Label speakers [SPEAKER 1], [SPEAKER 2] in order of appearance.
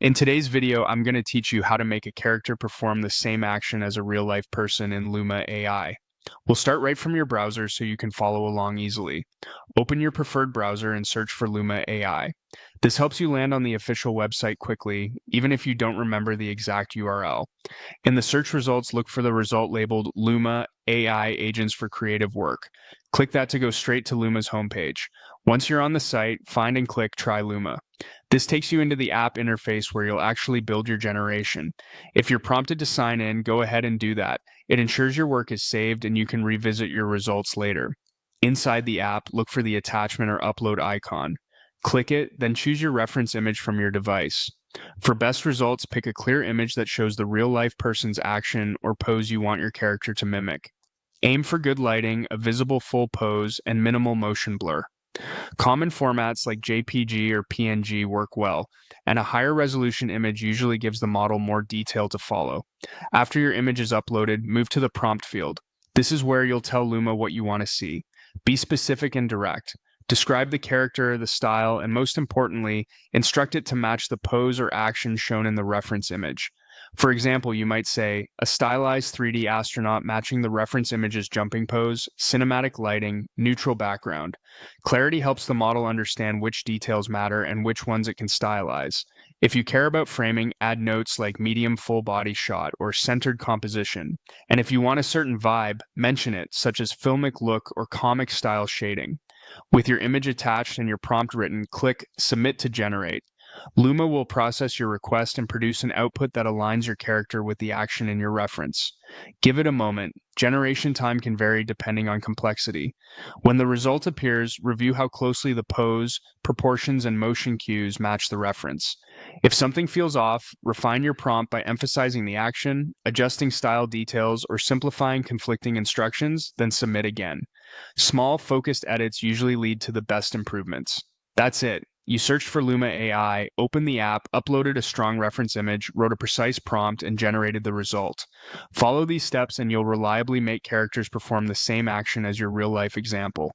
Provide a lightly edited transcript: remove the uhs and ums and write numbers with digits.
[SPEAKER 1] In today's video, I'm going to teach you how to make a character perform the same action as a real-life person in Luma AI. We'll start right from your browser so you can follow along easily. Open your preferred browser and search for Luma AI. This helps you land on the official website quickly, even if you don't remember the exact URL. In the search results, look for the result labeled Luma AI Agents for Creative Work. Click that to go straight to Luma's homepage. Once you're on the site, find and click Try Luma. This takes you into the app interface where you'll actually build your generation. If you're prompted to sign in, go ahead and do that. It ensures your work is saved and you can revisit your results later. Inside the app, look for the attachment or upload icon. Click it, then choose your reference image from your device. For best results, pick a clear image that shows the real-life person's action or pose you want your character to mimic. Aim for good lighting, a visible full pose, and minimal motion blur. Common formats like JPG or PNG work well, and a higher resolution image usually gives the model more detail to follow. After your image is uploaded, move to the prompt field. This is where you'll tell Luma what you want to see. Be specific and direct. Describe the character, the style, and most importantly, instruct it to match the pose or action shown in the reference image. For example, you might say, a stylized 3D astronaut matching the reference image's jumping pose, cinematic lighting, neutral background. Clarity helps the model understand which details matter and which ones it can stylize. If you care about framing, add notes like medium full body shot or centered composition. And if you want a certain vibe, mention it, such as filmic look or comic style shading. With your image attached and your prompt written, click Submit to generate. Luma will process your request and produce an output that aligns your character with the action in your reference. Give it a moment. Generation time can vary depending on complexity. When the result appears, review how closely the pose, proportions, and motion cues match the reference. If something feels off, refine your prompt by emphasizing the action, adjusting style details, or simplifying conflicting instructions, then submit again. Small, focused edits usually lead to the best improvements. That's it. You searched for Luma AI, opened the app, uploaded a strong reference image, wrote a precise prompt, and generated the result. Follow these steps and you'll reliably make characters perform the same action as your real-life example.